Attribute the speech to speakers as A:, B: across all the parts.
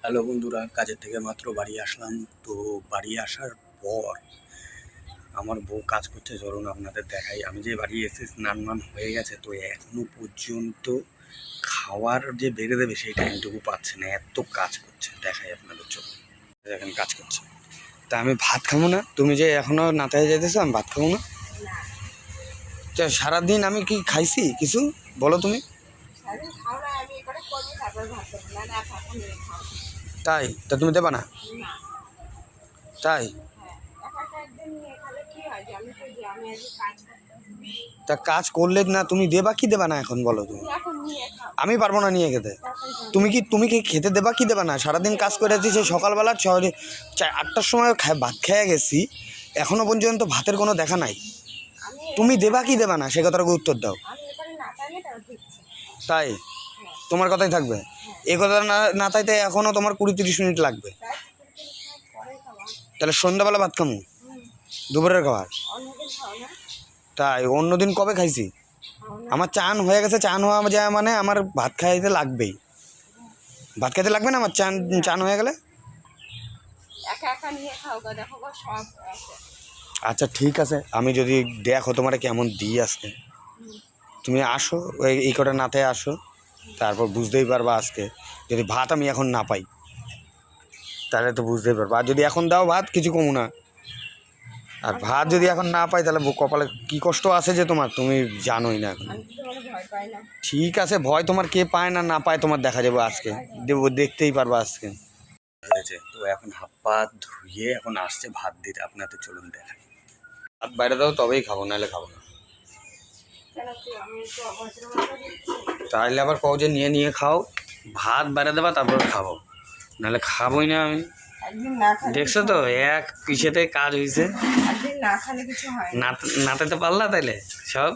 A: Hello বন্ধুরা, কাজের থেকে মাত্র বাড়ি আসলাম। তো বাড়ি আসার পর আমার বউ কাজ করছে, চলুন আপনাদের দেখাই। আমি যে বাড়ি এসে স্নান মান হয়ে গেছে, তো এখনো পর্যন্ত খাওয়ার যে বেড়ে দেবে সেই টাইমটুকু পাচ্ছে না, এত কাজ করছে। দেখাই আপনাদের, চলুন। এখন কাজ করছে, তা আমি ভাত খাবো না? তুমি যে এখনো নাতায় যেতেছো, আমি ভাত খাবো না? সারাদিন আমি কি খাইছি কিছু বলো তুমি? তাই? তা তুমি দেবা না? তাই? তা কাজ করলে না তুমি দেবা কি দেবা না এখন বলো তুমি? আমি পারবো না নিয়ে খেতে। তুমি কি খেতে দেবা কি দেবা না? সারাদিন কাজ করে আছি, সেই সকালবেলা 8টার সময় ভাত খেয়ে গেছি, এখনো পর্যন্ত ভাতের কোনো দেখা নাই। তুমি দেবা কি দেবা না সে কথাটা উত্তর দাও। তাই? তোমার কথাই থাকবে? এই কথা না তাইতে এখনও তোমার 20-30 মিনিট লাগবে। তাহলে সন্ধ্যাবেলা ভাত খামু, দুপুরের খাবার? তাই? অন্যদিন কবে খাইছি? আমার চান হয়ে গেছে, চান হওয়া যায় মানে আমার ভাত খাইতে লাগবেই। ভাত খাইতে লাগবে না আমার চান হয়ে গেলে? আচ্ছা ঠিক আছে, আমি যদি দেখো তোমার কেমন দিই আজকে, তুমি আসো এই কটা নাতে আসো, তারপর বুঝতেই পারবা আজকে যদি ভাত আমি এখন না পাই তাহলে তো বুঝতেই পারবা। আর যদি এখন দাও ভাত কিছু কমু না, আর ভাত যদি এখন না পাই তাহলে কপালে কী কষ্ট আছে যে তোমার, তুমি জানোই না এখন। ঠিক আছে, ভয় তোমার কে পায় না না পায় তোমার দেখা যাবে আজকে, দেখতেই পারবা আজকে। হয়েছে তো, এখন হাত পা ধুয়ে এখন আসছে ভাত দিতে আপনাদের, চলুন দেখাই। ভাত বাইরে দাও তবেই খাবো, নাহলে খাবো না। তাহলে আবার কও যে নিয়ে নিয়ে খাও, ভাত বাইরে দেবা তারপর খাবো, নাহলে খাবোই না আমি। দেখছো তো এক পিছেতে কাজ হয়েছে, নাতাতে পারলা তাইলে সব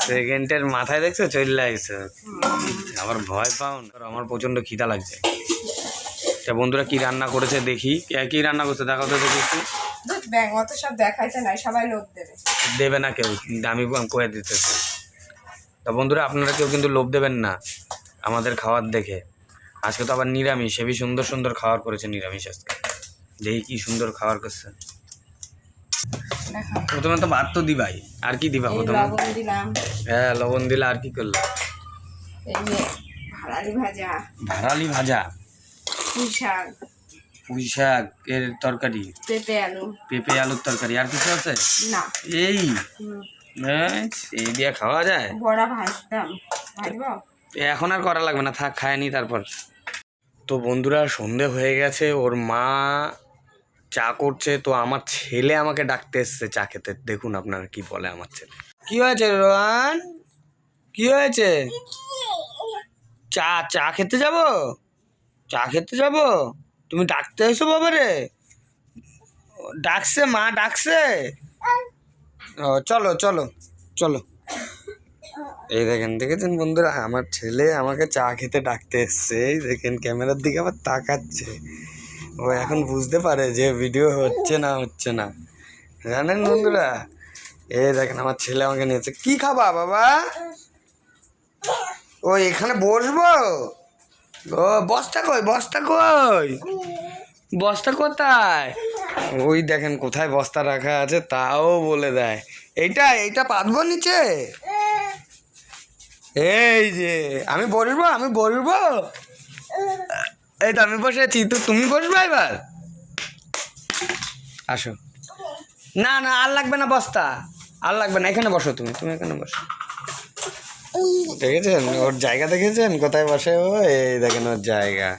A: সেকেন্ডের মাথায় দেখছো চলে আসছো, আবার ভয় পাও না। আমার প্রচন্ড খিদা লাগছে। তা বন্ধুরা কি রান্না করেছে দেখি, কি রান্না করছে দেখাও তো দেখি একটু। দেবে না কেউ, আমি কয়ে দিতেছি। তা বন্ধুরা আপনারা কেউ কিন্তু লোভ দেবেন না আমাদের খাবার দেখে। আজকে তো আবার নিরামিষ, হেবি সুন্দর সুন্দর খাবার করেছে নিরামিষ আজকে। দেখি কি সুন্দর খাবার করছে। প্রথমে তো ভাত তো দিবাই, আর কি দিবা প্রথমে? হ্যাঁ লবণ দিলা, আর কি করলে? ভাড়ালি ভাজা, পুঁই শাক এর তরকারি, পেঁপে আলুর তরকারি, আর কিছু আছে? এই এই দিয়ে খাওয়া যায়? এখন আর করা লাগবে না, থাক খায় নি তারপর। তো বন্ধুরা সন্ধে হয়ে গেছে, ওর মা চা করছে, তো আমার ছেলে আমাকে ডাকতে এসছে চা খেতে। দেখুন আপনারা কি বলে আমার ছেলে। কি হয়েছে রোহান, কি হয়েছে? চা খেতে যাব? চা খেতে যাব? তুমি ডাকতে এসো বাবারে? ডাকছে, মা ডাকছে। ও চলো চলো চলো। এই দেখেন, দেখেছেন বন্ধুরা, আমার ছেলে আমাকে চা খেতে ডাকতে এসছে। এই দেখেন ক্যামেরার দিকে আবার তাকাচ্ছে। ও এখন বুঝতে পারে যে ভিডিও হচ্ছে না, জানেন বন্ধুরা। এই দেখেন আমার ছেলে আমাকে নিয়েছে। কি খাবা বাবা? ও এখানে বসবো? ও বস্তা কই, বস্তা কোথায়? ওই দেখেন কোথায় বস্তা রাখা আছে তাও বলে দেয়। এইটা পাতবো নিচে? এই যে আমি বসবো। এই তো আমি বসেছি, তো তুমি বসবে এবার। আসো। না আর লাগবে না বস্তা, আর লাগবে না, এখানে বসো, তুমি এখানে বসো। দেখেছেন ওর জায়গা, দেখেছেন কোথায় বসে ও? এই দেখেন ওর জায়গা।